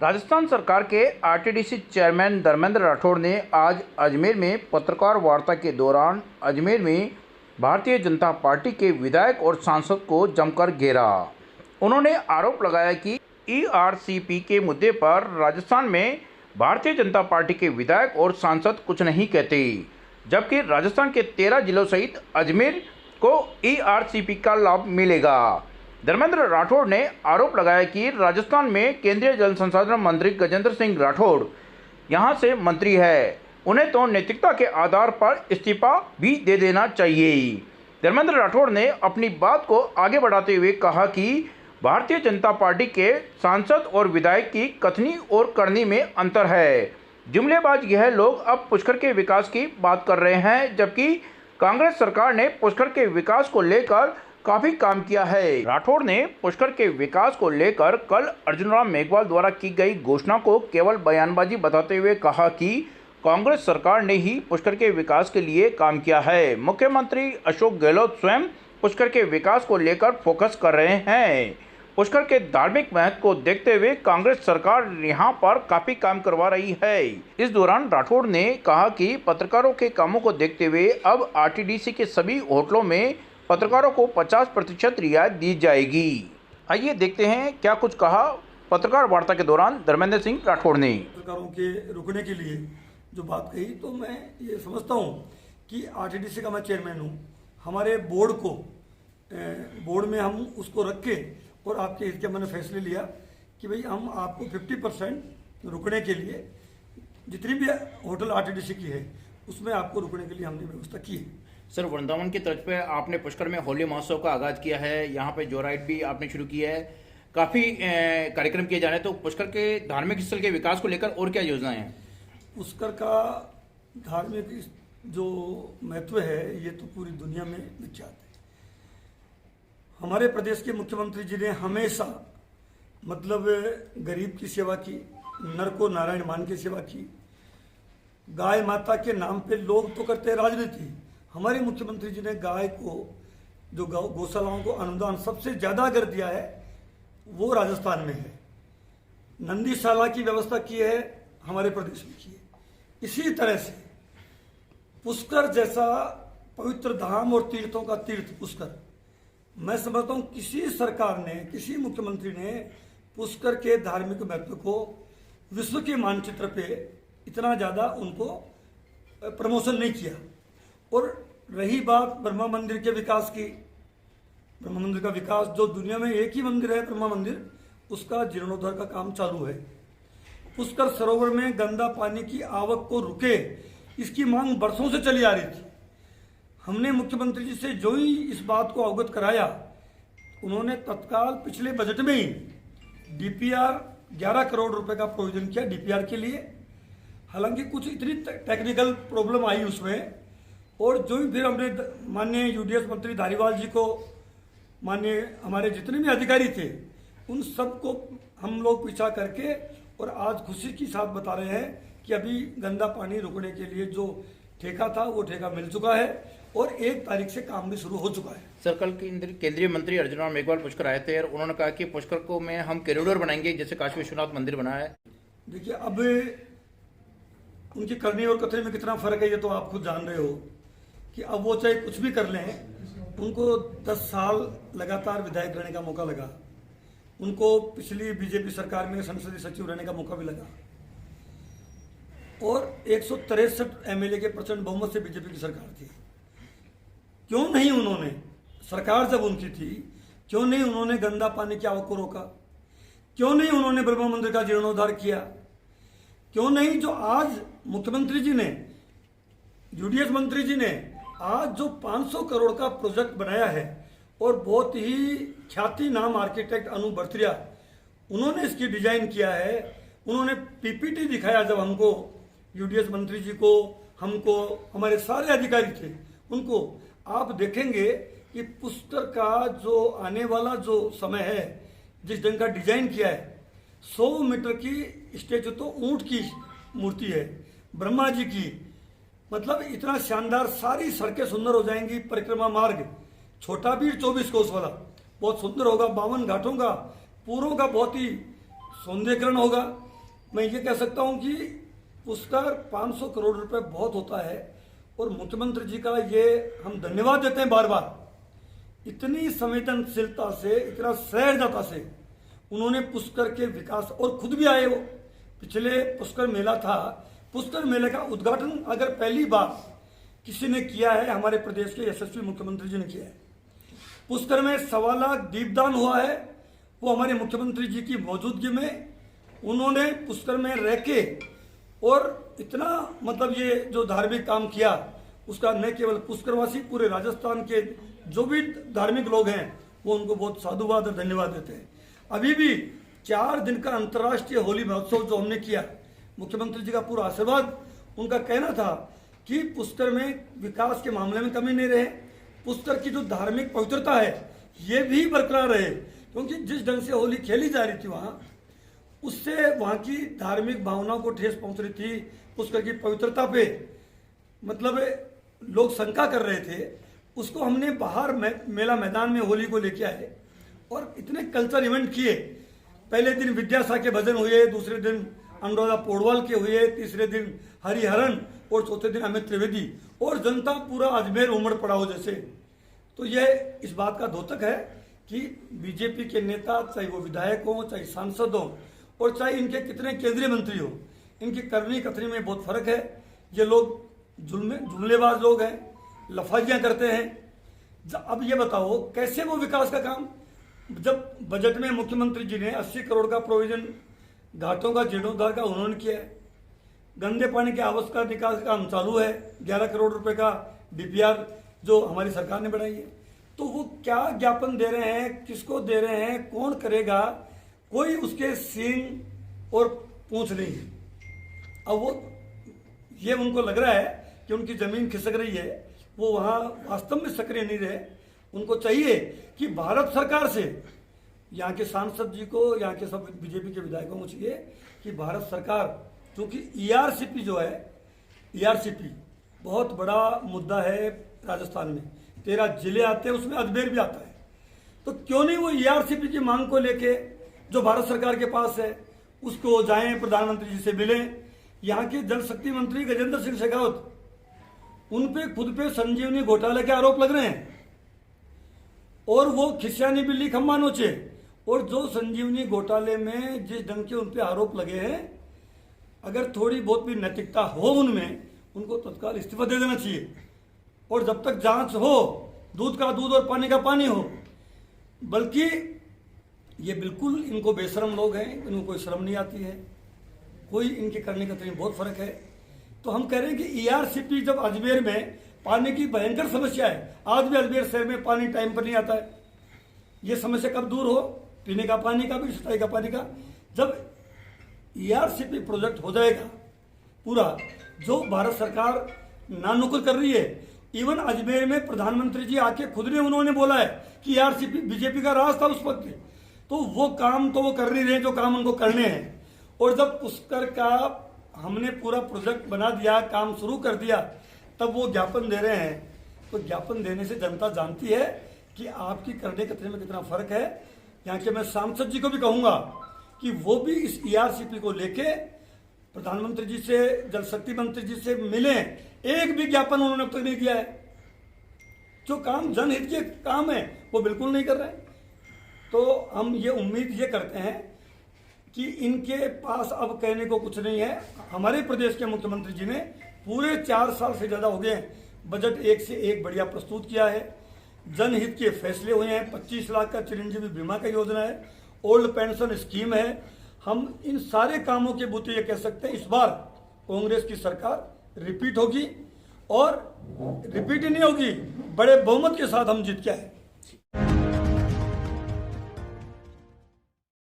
राजस्थान सरकार के RTDC chairman Dharmendra Rathore ने आज अजमेर में पत्रकार वार्ता के दौरान अजमेर में भारतीय जनता पार्टी के विधायक और सांसद को जमकर घेरा। उन्होंने आरोप लगाया कि ईआरसीपी के मुद्दे पर राजस्थान में भारतीय जनता पार्टी के विधायक और सांसद कुछ नहीं कहते, जबकि राजस्थान के 13 जिलों सहित अजमेर को ईआरसीपी का लाभ मिलेगा। धर्मेंद्र राठौड़ ने आरोप लगाया कि राजस्थान में केंद्रीय जल संसाधन मंत्री गजेंद्र सिंह राठौड़ यहां से मंत्री है, उन्हें तो नैतिकता के आधार पर इस्तीफा भी दे देना चाहिए। धर्मेंद्र राठौड़ ने अपनी बात को आगे बढ़ाते हुए कहा कि भारतीय जनता पार्टी के सांसद और विधायक की कथनी और करनी में अंतर है। जुमलेबाज यह लोग अब पुष्कर के विकास की बात कर रहे हैं, जबकि कांग्रेस सरकार ने पुष्कर के विकास को लेकर काफी काम किया है। राठौड़ ने पुष्कर के विकास को लेकर कल अर्जुन राम मेघवाल द्वारा की गई घोषणा को केवल बयानबाजी बताते हुए कहा कि कांग्रेस सरकार ने ही पुष्कर के विकास के लिए काम किया है। मुख्यमंत्री अशोक गहलोत स्वयं पुष्कर के विकास को लेकर फोकस कर रहे हैं। पुष्कर के धार्मिक महत्व को देखते हुए कांग्रेस सरकार यहां पर काफी काम करवा रही है। इस दौरान राठौड़ ने कहा कि पत्रकारों के कामों को देखते हुए अब आरटीडीसी के सभी होटलों में पत्रकारों को 50% रियायत दी जाएगी। आइए देखते हैं क्या कुछ कहा पत्रकार वार्ता के दौरान धर्मेंद्र सिंह राठौड़ ने। पत्रकारों के रुकने के लिए जो बात कही, तो मैं ये समझता हूँ कि आरटीडीसी का मैं चेयरमैन हूँ, हमारे बोर्ड में हम उसको रख के और आपके हित के मैंने फैसले लिया कि भाई हम आपको 50% रुकने के लिए जितनी भी होटल आरटीडीसी की है उसमें आपको रुकने के लिए हमने व्यवस्था की है। सर, वृंदावन की तर्ज पे आपने पुष्कर में होली महोत्सव का आगाज किया है, यहाँ पे जो राइड भी आपने शुरू किया है, काफी कार्यक्रम किए जा रहे हैं, तो पुष्कर के धार्मिक स्थल के विकास को लेकर और क्या योजनाएं हैं? पुष्कर का धार्मिक जो महत्व है ये तो पूरी दुनिया में विख्यात है। हमारे प्रदेश के मुख्यमंत्री जी ने हमेशा गरीब की सेवा की, नर को नारायण मान के सेवा की। गाय माता के नाम पे लोग तो करते हैं राजनीति, हमारे मुख्यमंत्री जी ने गाय को जो गौशालाओं को अनुदान सबसे ज्यादा अगर दिया है वो राजस्थान में है। नंदीशाला की व्यवस्था की है हमारे प्रदेश में की है। इसी तरह से पुष्कर जैसा पवित्र धाम और तीर्थों का तीर्थ पुष्कर, मैं समझता हूं किसी सरकार ने, किसी मुख्यमंत्री ने पुष्कर के धार्मिक महत्व को विश्व के मानचित्र पे इतना ज्यादा उनको प्रमोशन नहीं किया। और रही बात ब्रह्मा मंदिर के विकास की, ब्रह्मा मंदिर का विकास, जो दुनिया में एक ही मंदिर है ब्रह्मा मंदिर, उसका जीर्णोद्धार का काम चालू है। पुष्कर सरोवर में गंदा पानी की आवक को रुके, इसकी मांग बरसों से चली आ रही थी। हमने मुख्यमंत्री जी से जो ही इस बात को अवगत कराया, उन्होंने तत्काल पिछले बजट में ही डीपीआर 11 करोड़ रुपए का प्रोविजन किया डीपीआर के लिए। हालांकि कुछ इतनी टेक्निकल प्रॉब्लम आई उसमें, और जो भी फिर हमने माननीय यूडीएस मंत्री धारीवाल जी को, माननीय हमारे जितने भी अधिकारी थे, उन सबको हम लोग पीछा करके और आज खुशी की साथ बता रहे हैं कि अभी गंदा पानी रुकने के लिए जो ठेका था वो ठेका मिल चुका है और 1 तारीख से काम भी शुरू हो चुका है। सर, कल केंद्रीय मंत्री अर्जुन राम मेघवाल पुष्कर आए थे और उन्होंने कहा कि पुष्कर को में हम कॉरिडोर बनाएंगे जैसे काशी विश्वनाथ मंदिर बनाया है। देखिए, अब उनकी करनी और कथनी में कितना फर्क है ये तो आप खुद जान रहे हो कि अब वो चाहे कुछ भी कर लें, उनको 10 साल लगातार विधायक रहने का मौका लगा, उनको पिछली बीजेपी सरकार में संसदीय सचिव रहने का मौका भी लगा, और 163 एमएलए के प्रचंड बहुमत से बीजेपी की सरकार थी। क्यों नहीं उन्होंने, सरकार जब उनकी थी, क्यों नहीं उन्होंने गंदा पानी की आवक को रोका? क्यों नहीं उन्होंने ब्रह्मा मंदिर का जीर्णोद्धार किया? क्यों नहीं जो आज मुख्यमंत्री जी ने, यूडीएस मंत्री जी ने आज जो 500 करोड़ का प्रोजेक्ट बनाया है, और बहुत ही ख्याति नाम आर्किटेक्ट अनु बर्त्रिया, उन्होंने इसकी डिजाइन किया है। उन्होंने पीपीटी दिखाया जब हमको, यूडीएस मंत्री जी को, हमको, हमारे सारे अधिकारी थे उनको। आप देखेंगे कि पुष्कर का जो आने वाला जो समय है, जिस ढंग का डिजाइन किया है, 100 मीटर की स्टेचू तो ऊंट की मूर्ति है, ब्रह्मा जी की, इतना शानदार, सारी सड़कें सुंदर हो जाएंगी। परिक्रमा मार्ग छोटा भी 24 कोस वाला बहुत सुंदर होगा, 52 घाटों का, पूरों का बहुत ही सौंदर्यीकरण होगा। मैं ये कह सकता हूँ कि पुरस्कार 500 करोड़ रुपए बहुत होता है, और मुख्यमंत्री जी का ये हम धन्यवाद देते हैं बार बार। इतनी संवेदनशीलता से, इतना सहजता से उन्होंने पुष्कर के विकास, और खुद भी आए वो, पिछले पुष्कर मेला था, पुष्कर मेले का उद्घाटन अगर पहली बार किसी ने किया है हमारे प्रदेश के यशस्वी मुख्यमंत्री जी ने किया है। पुष्कर में 1.25 लाख दीपदान हुआ है, वो हमारे मुख्यमंत्री जी की मौजूदगी में उन्होंने पुष्कर में रह के, और इतना मतलब ये जो धार्मिक काम किया उसका न केवल पुष्करवासी, पूरे राजस्थान के जो भी धार्मिक लोग हैं वो उनको बहुत साधुवाद और धन्यवाद देते हैं। अभी भी 4 दिन का अंतर्राष्ट्रीय होली महोत्सव जो हमने किया, मुख्यमंत्री जी का पूरा आशीर्वाद, उनका कहना था कि पुष्कर में विकास के मामले में कमी नहीं रहे, पुष्कर की जो धार्मिक पवित्रता है ये भी बरकरार रहे, क्योंकि जिस ढंग से होली खेली जा रही थी वहाँ, उससे वहाँ की धार्मिक भावनाओं को ठेस पहुँच रही थी। पुष्कर की पवित्रता पे मतलब लोग शंका कर रहे थे, उसको हमने बाहर मेला मैदान में होली को लेके आए और इतने कल्चर इवेंट किए। पहले दिन विद्यासा के भजन हुए, दूसरे दिन अनुराधा पौडवाल के हुए, तीसरे दिन हरिहरन, और चौथे दिन अमित त्रिवेदी, और जनता पूरा अजमेर उमड़ पड़ा हो जैसे। तो यह इस बात का द्योतक है कि बीजेपी के नेता, चाहे वो विधायक हो, चाहे सांसद हो, और चाहे इनके कितने केंद्रीय मंत्री हो, इनकी करनी कथनी में बहुत फर्क है। ये लोग जुमलेबाज लोग हैं, लफाजियाँ करते हैं। अब ये बताओ कैसे वो विकास का काम, जब बजट में मुख्यमंत्री जी ने 80 करोड़ का प्रोविजन घाटों का जीर्णोद्धार का उन्होंने किया है, गंदे पानी के आवास का निकास का काम चालू है, 11 करोड़ रुपए का डीपीआर जो हमारी सरकार ने बनाई है। तो वो क्या ज्ञापन दे रहे हैं, किसको दे रहे हैं, कौन करेगा, कोई उसके सींग और पूंछ नहीं है। अब वो ये उनको लग रहा है कि उनकी जमीन खिसक रही है, वो वहाँ वास्तव में सक्रिय नहीं रहे। उनको चाहिए कि भारत सरकार से, यहाँ के सांसद जी को, यहाँ के सब बीजेपी के विधायकों को चाहिए कि भारत सरकार, क्योंकि ईआरसीपी जो है, ईआरसीपी बहुत बड़ा मुद्दा है राजस्थान में, 13 जिले आते हैं, उसमें अजमेर भी आता है। तो क्यों नहीं वो ईआरसीपी की मांग को लेके जो भारत सरकार के पास है उसको जाएं, प्रधानमंत्री जी से मिलें। यहाँ के जल शक्ति मंत्री गजेंद्र सिंह शेखावत, उन पे खुद पे संजीवनी घोटाले के आरोप लग रहे हैं, और वो खिसियानी बिल्ली खम्बा नोचे। और जो संजीवनी घोटाले में जिस ढंग के उन पे आरोप लगे हैं, अगर थोड़ी बहुत भी नैतिकता हो उनमें, उनको तत्काल इस्तीफा दे देना चाहिए। और जब तक जांच हो, दूध का दूध और पानी का पानी हो। बल्कि ये बिल्कुल इनको बेशरम लोग हैं, इनको कोई शर्म नहीं आती है, कोई इनके करने का तरीका बहुत फर्क है। तो हम कह रहे हैं कि ईआरसीपी जब अजमेर में पानी की भयंकर समस्या है, आज भी अजमेर शहर में पानी टाइम पर नहीं आता है, ये समस्या कब दूर हो, पीने का पानी का भी, सिंचाई का पानी का। जब ईआरसीपी प्रोजेक्ट हो जाएगा पूरा, जो भारत सरकार नानुकुर कर रही है, इवन अजमेर में प्रधानमंत्री जी आके खुद ने उन्होंने बोला है कि ईआरसीपी बीजेपी का राज था उस वक्त, तो वो काम तो वो कर नहीं रहे जो काम उनको करने हैं। और जब पुष्कर का हमने पूरा प्रोजेक्ट बना दिया, काम शुरू कर दिया, तब वो ज्ञापन दे रहे हैं। तो ज्ञापन देने से जनता जानती है कि आपकी करने कतरे में कितना फर्क है। यहाँ के मैं सांसद जी को भी कहूँगा कि वो भी इस ईआरसीपी को लेके प्रधानमंत्री जी से, जल शक्ति मंत्री जी से मिलें। एक भी ज्ञापन उन्होंने अब तक नहीं किया है। जो काम जनहित के काम है वो बिल्कुल नहीं कर रहे हैं। तो हम ये उम्मीद ये करते हैं कि इनके पास अब कहने को कुछ नहीं है। हमारे प्रदेश के मुख्यमंत्री जी ने पूरे 4 साल से ज़्यादा हो गए हैं, बजट एक से एक बढ़िया प्रस्तुत किया है, जनहित के फैसले हुए हैं। 25 लाख का चिरंजीवी बीमा का योजना है, ओल्ड पेंशन स्कीम है। हम इन सारे कामों के बूते ये कह सकते हैं, इस बार कांग्रेस की सरकार रिपीट होगी, और रिपीट ही नहीं होगी, बड़े बहुमत के साथ हम जीत के आए।